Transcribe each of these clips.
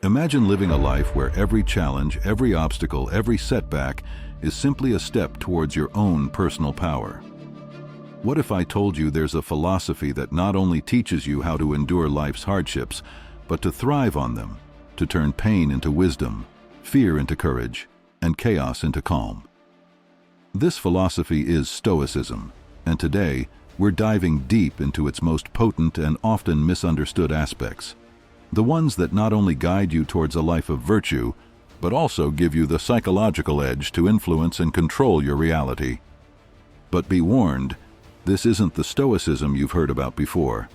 Imagine living a life where every challenge, every obstacle, every setback is simply a step towards your own personal power. What if I told you there's a philosophy that not only teaches you how to endure life's hardships, but to thrive on them, to turn pain into wisdom, fear into courage, and chaos into calm? This philosophy is Stoicism, and today we're diving deep into its most potent and often misunderstood aspects. The ones that not only guide you towards a life of virtue, but also give you the psychological edge to influence and control your reality. But be warned, this isn't the Stoicism you've heard about before.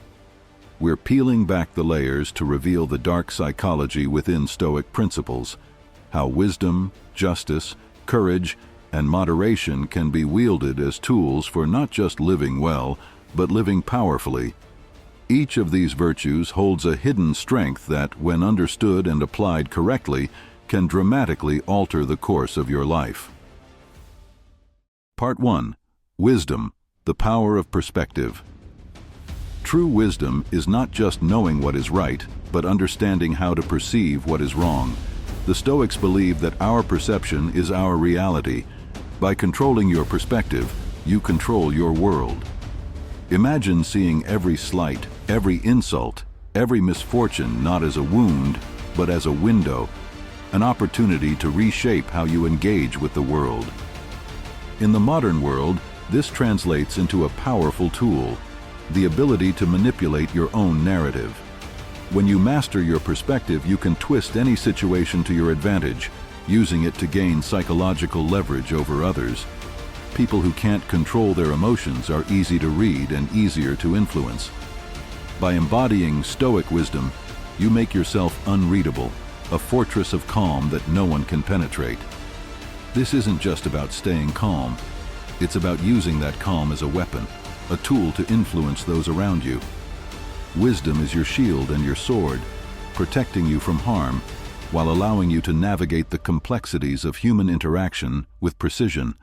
We're peeling back the layers to reveal the dark psychology within Stoic principles, how wisdom, justice, courage, and moderation can be wielded as tools for not just living well, but living powerfully. Each of these virtues holds a hidden strength that, when understood and applied correctly, can dramatically alter the course of your life. Part 1. Wisdom, the power of perspective. True wisdom is not just knowing what is right, but understanding how to perceive what is wrong. The Stoics believe that our perception is our reality. By controlling your perspective, you control your world. Imagine seeing every slight, every insult, every misfortune not as a wound, but as a window, an opportunity to reshape how you engage with the world. In the modern world, this translates into a powerful tool, the ability to manipulate your own narrative. When you master your perspective, you can twist any situation to your advantage, using it to gain psychological leverage over others. People who can't control their emotions are easy to read and easier to influence. By embodying Stoic wisdom, you make yourself unreadable, a fortress of calm that no one can penetrate. This isn't just about staying calm. It's about using that calm as a weapon, a tool to influence those around you. Wisdom is your shield and your sword, protecting you from harm, while allowing you to navigate the complexities of human interaction with precision.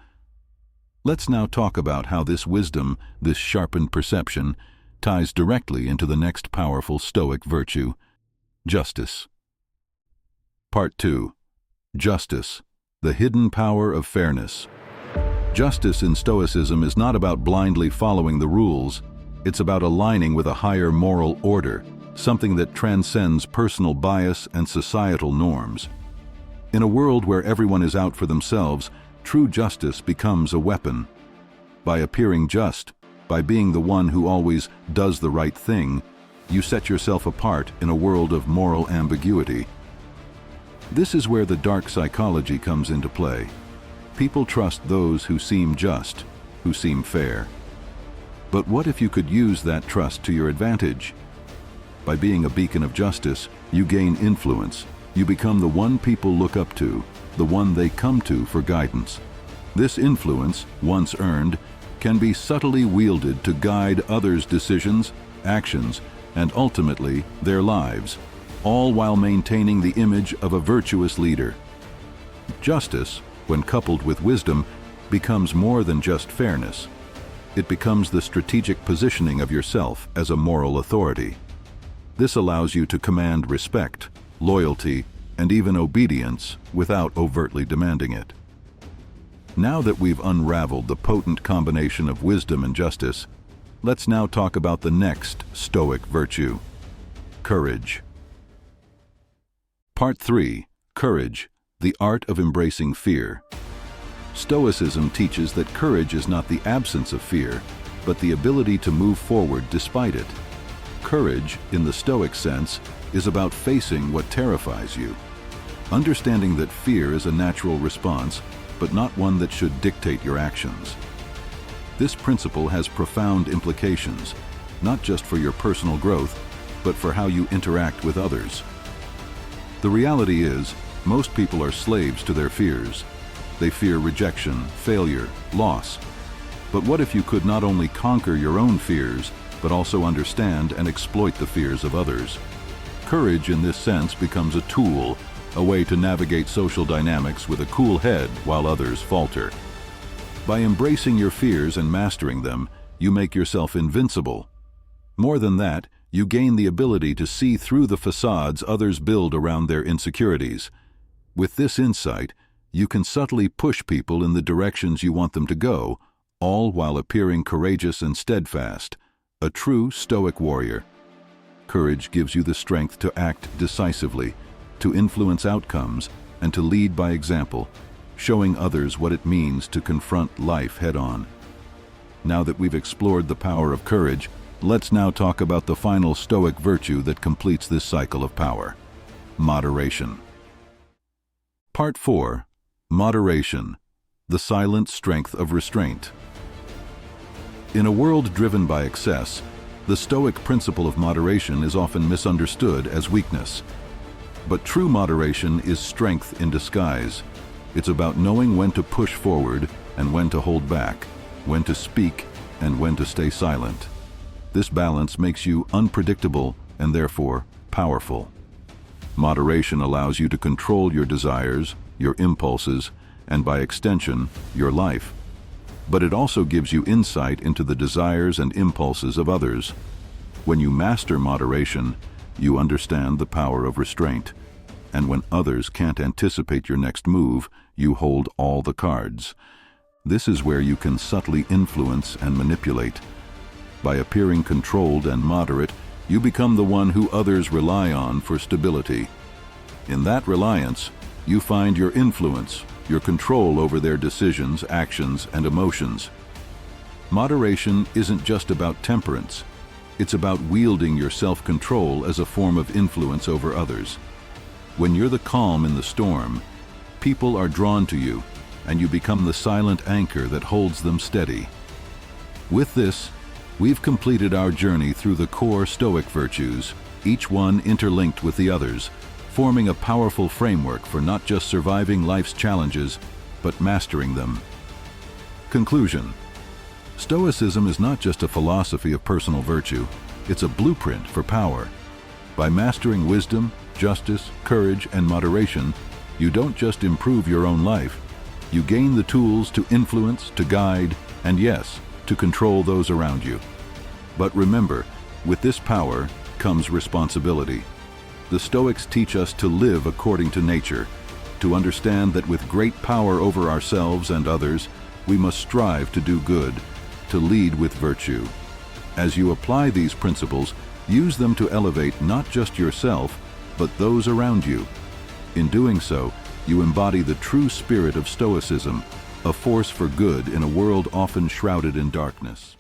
Let's now talk about how this wisdom, this sharpened perception, ties directly into the next powerful Stoic virtue, justice. Part 2. Justice, the hidden power of fairness. Justice in Stoicism is not about blindly following the rules. It's about aligning with a higher moral order, something that transcends personal bias and societal norms. In a world where everyone is out for themselves, true justice becomes a weapon. By appearing just, by being the one who always does the right thing, you set yourself apart in a world of moral ambiguity. This is where the dark psychology comes into play. People trust those who seem just, who seem fair. But what if you could use that trust to your advantage? By being a beacon of justice, you gain influence. You become the one people look up to, the one they come to for guidance. This influence, once earned, can be subtly wielded to guide others' decisions, actions, and ultimately their lives, all while maintaining the image of a virtuous leader. Justice, when coupled with wisdom, becomes more than just fairness. It becomes the strategic positioning of yourself as a moral authority. This allows you to command respect, loyalty, and even obedience without overtly demanding it. Now that we've unraveled the potent combination of wisdom and justice, let's now talk about the next Stoic virtue, courage. Part 3. Courage, the art of embracing fear. Stoicism teaches that courage is not the absence of fear, but the ability to move forward despite it. Courage, in the Stoic sense, is about facing what terrifies you. Understanding that fear is a natural response, but not one that should dictate your actions. This principle has profound implications, not just for your personal growth, but for how you interact with others. The reality is, most people are slaves to their fears. They fear rejection, failure, loss. But what if you could not only conquer your own fears, but also understand and exploit the fears of others? Courage in this sense becomes a tool, a way to navigate social dynamics with a cool head while others falter. By embracing your fears and mastering them, you make yourself invincible. More than that, you gain the ability to see through the facades others build around their insecurities. With this insight, you can subtly push people in the directions you want them to go, all while appearing courageous and steadfast, a true Stoic warrior. Courage gives you the strength to act decisively, to influence outcomes, and to lead by example, showing others what it means to confront life head-on. Now that we've explored the power of courage, let's now talk about the final Stoic virtue that completes this cycle of power: moderation. Part 4. Moderation, the silent strength of restraint. In a world driven by excess, the Stoic principle of moderation is often misunderstood as weakness. But true moderation is strength in disguise. It's about knowing when to push forward and when to hold back, when to speak and when to stay silent. This balance makes you unpredictable and therefore powerful. Moderation allows you to control your desires, your impulses, and by extension, your life. But it also gives you insight into the desires and impulses of others. When you master moderation, you understand the power of restraint. And when others can't anticipate your next move, you hold all the cards. This is where you can subtly influence and manipulate. By appearing controlled and moderate, you become the one who others rely on for stability. In that reliance, you find your influence, your control over their decisions, actions, and emotions. Moderation isn't just about temperance. It's about wielding your self-control as a form of influence over others. When you're the calm in the storm, people are drawn to you, and you become the silent anchor that holds them steady. With this, we've completed our journey through the core Stoic virtues, each one interlinked with the others, forming a powerful framework for not just surviving life's challenges, but mastering them. Conclusion: Stoicism is not just a philosophy of personal virtue, it's a blueprint for power. By mastering wisdom, justice, courage, and moderation, you don't just improve your own life, you gain the tools to influence, to guide, and yes, to control those around you. But remember, with this power comes responsibility. The Stoics teach us to live according to nature, to understand that with great power over ourselves and others, we must strive to do good, to lead with virtue. As you apply these principles, use them to elevate not just yourself, but those around you. In doing so, you embody the true spirit of Stoicism, a force for good in a world often shrouded in darkness.